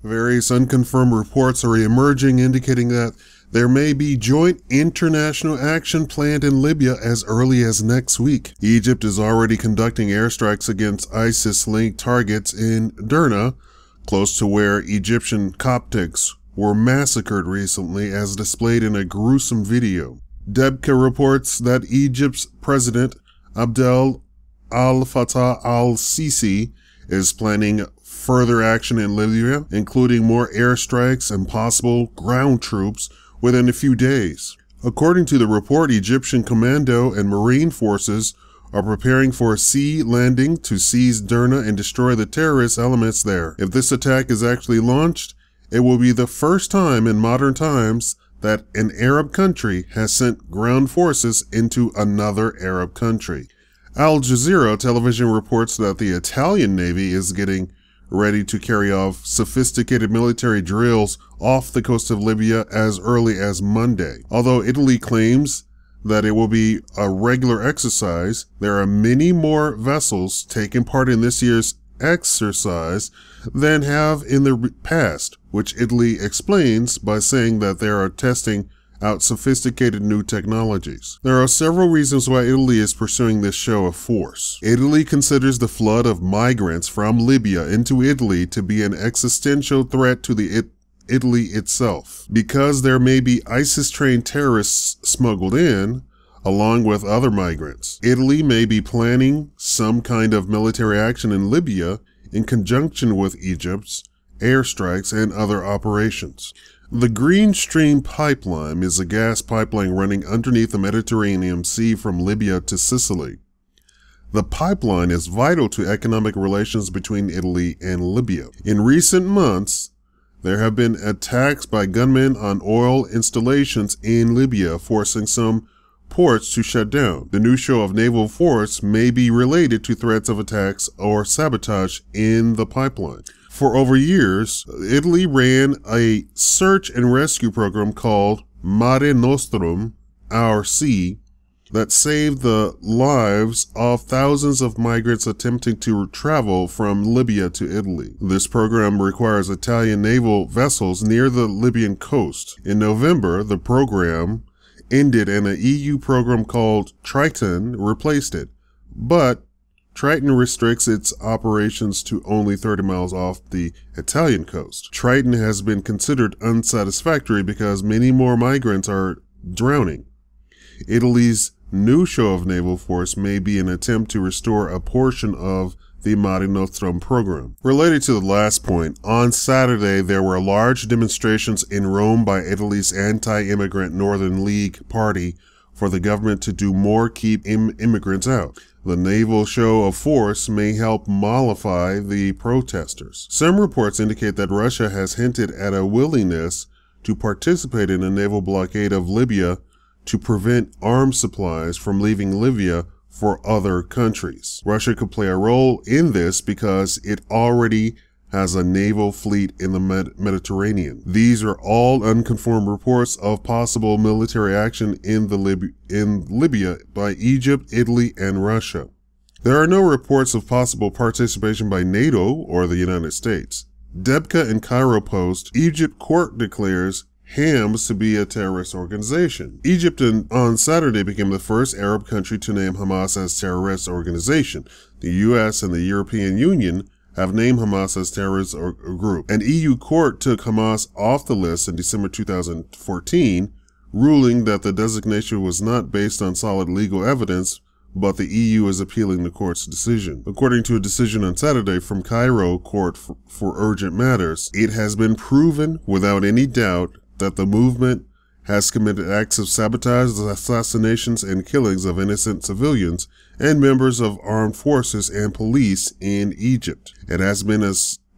Various unconfirmed reports are emerging indicating that there may be joint international action planned in Libya as early as next week. Egypt is already conducting airstrikes against ISIS-linked targets in Derna, close to where Egyptian Coptics were massacred recently, as displayed in a gruesome video. Debka reports that Egypt's President Abdel al-Fattah al-Sisi is planning further action in Libya, including more airstrikes and possible ground troops within a few days. According to the report, Egyptian commando and marine forces are preparing for a sea landing to seize Derna and destroy the terrorist elements there. If this attack is actually launched, it will be the first time in modern times that an Arab country has sent ground forces into another Arab country. Al Jazeera television reports that the Italian Navy is getting ready to carry off sophisticated military drills off the coast of Libya as early as Monday. Although Italy claims that it will be a regular exercise, there are many more vessels taking part in this year's exercise than have in the past, which Italy explains by saying that they are testing out sophisticated new technologies. There are several reasons why Italy is pursuing this show of force. Italy considers the flood of migrants from Libya into Italy to be an existential threat to Italy itself, because there may be ISIS-trained terrorists smuggled in, along with other migrants. Italy may be planning some kind of military action in Libya in conjunction with Egypt's airstrikes and other operations. The Green Stream pipeline is a gas pipeline running underneath the Mediterranean Sea from Libya to Sicily. The pipeline is vital to economic relations between Italy and Libya. In recent months, there have been attacks by gunmen on oil installations in Libya, forcing some ports to shut down. The new show of naval force may be related to threats of attacks or sabotage in the pipeline. For over years, Italy ran a search and rescue program called Mare Nostrum, Our Sea, that saved the lives of thousands of migrants attempting to travel from Libya to Italy. This program requires Italian naval vessels near the Libyan coast. In November, the program ended and an EU program called Triton replaced it, but Triton restricts its operations to only 30 miles off the Italian coast. Triton has been considered unsatisfactory because many more migrants are drowning. Italy's new show of naval force may be an attempt to restore a portion of the Mare Nostrum program. Related to the last point, on Saturday there were large demonstrations in Rome by Italy's anti-immigrant Northern League party for the government to do more keep immigrants out. The naval show of force may help mollify the protesters. Some reports indicate that Russia has hinted at a willingness to participate in a naval blockade of Libya to prevent arms supplies from leaving Libya for other countries. Russia could play a role in this because it already has a naval fleet in the Mediterranean. These are all unconfirmed reports of possible military action in Libya by Egypt, Italy, and Russia. There are no reports of possible participation by NATO or the United States. Debka and Cairo post, Egypt court declares Hamas to be a terrorist organization. Egypt on Saturday became the first Arab country to name Hamas as terrorist organization. The US and the European Union have named Hamas as terrorist group. An EU court took Hamas off the list in December 2014, ruling that the designation was not based on solid legal evidence, but the EU is appealing the court's decision. According to a decision on Saturday from Cairo Court for Urgent Matters, it has been proven without any doubt that the movement has committed acts of sabotage, assassinations, and killings of innocent civilians and members of armed forces and police in Egypt. It has been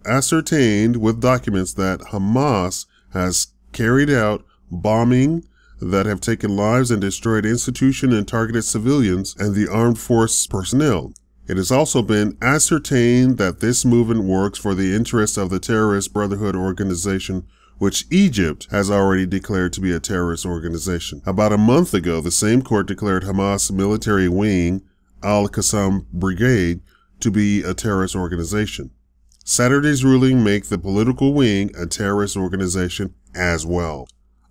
ascertained with documents that Hamas has carried out bombing that have taken lives and destroyed institutions and targeted civilians and the armed force personnel. It has also been ascertained that this movement works for the interests of the terrorist Brotherhood organization, which Egypt has already declared to be a terrorist organization. About a month ago, the same court declared Hamas military wing, Al-Qassam Brigade, to be a terrorist organization. Saturday's ruling makes the political wing a terrorist organization as well.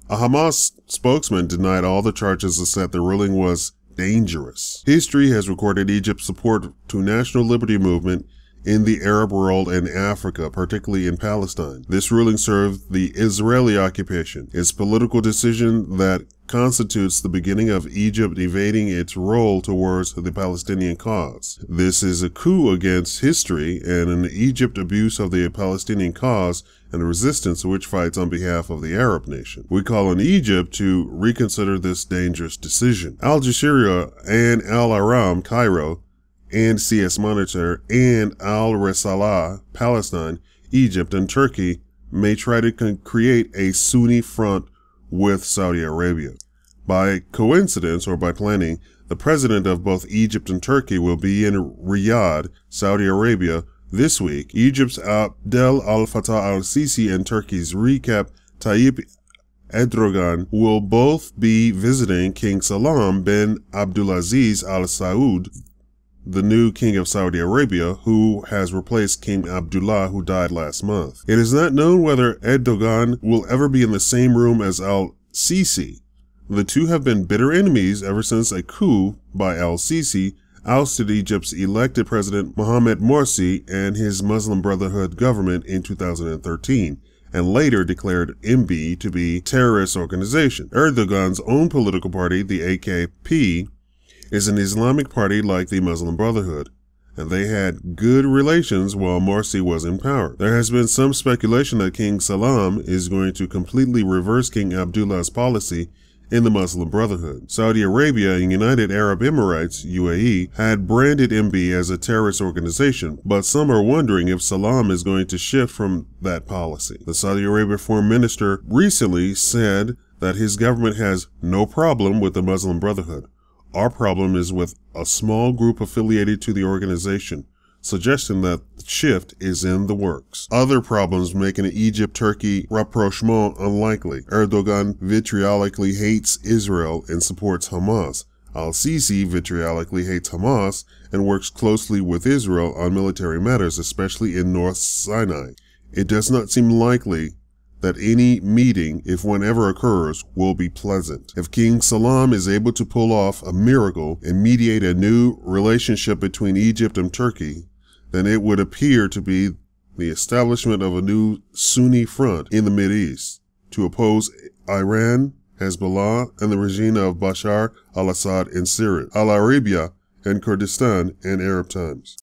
A Hamas spokesman denied all the charges and said the ruling was dangerous. History has recorded Egypt's support to national liberty movement in the Arab world and Africa, particularly in Palestine. This ruling served the Israeli occupation. Its political decision that constitutes the beginning of Egypt evading its role towards the Palestinian cause. This is a coup against history and an Egypt abuse of the Palestinian cause and a resistance which fights on behalf of the Arab nation. We call on Egypt to reconsider this dangerous decision. Al Jazeera and Al Aram, Cairo, and CS Monitor and Al Risalah, Palestine, Egypt, and Turkey may try to create a Sunni front with Saudi Arabia. By coincidence or by planning, the president of both Egypt and Turkey will be in Riyadh, Saudi Arabia, this week. Egypt's Abdel al-Fattah al-Sisi and Turkey's Recep Tayyip Erdogan will both be visiting King Salam bin Abdulaziz Al Saud, the new king of Saudi Arabia, who has replaced King Abdullah, who died last month. It is not known whether Erdogan will ever be in the same room as al-Sisi. The two have been bitter enemies ever since a coup by al-Sisi ousted Egypt's elected president Mohamed Morsi and his Muslim Brotherhood government in 2013, and later declared MB to be a terrorist organization. Erdogan's own political party, the AKP, is an Islamic party like the Muslim Brotherhood, and they had good relations while Morsi was in power. There has been some speculation that King Salam is going to completely reverse King Abdullah's policy in the Muslim Brotherhood. Saudi Arabia and United Arab Emirates, UAE, had branded MB as a terrorist organization, but some are wondering if Salam is going to shift from that policy. The Saudi Arabia foreign minister recently said that his government has no problem with the Muslim Brotherhood. Our problem is with a small group affiliated to the organization, suggesting that the shift is in the works. Other problems make an Egypt-Turkey rapprochement unlikely. Erdogan vitriolically hates Israel and supports Hamas. Al-Sisi vitriolically hates Hamas and works closely with Israel on military matters, especially in North Sinai. It does not seem likely that any meeting, if one ever occurs, will be pleasant. If King Salam is able to pull off a miracle and mediate a new relationship between Egypt and Turkey, then it would appear to be the establishment of a new Sunni front in the Mideast to oppose Iran, Hezbollah, and the regime of Bashar al-Assad in Syria, Al Arabia, and Kurdistan in Arab times.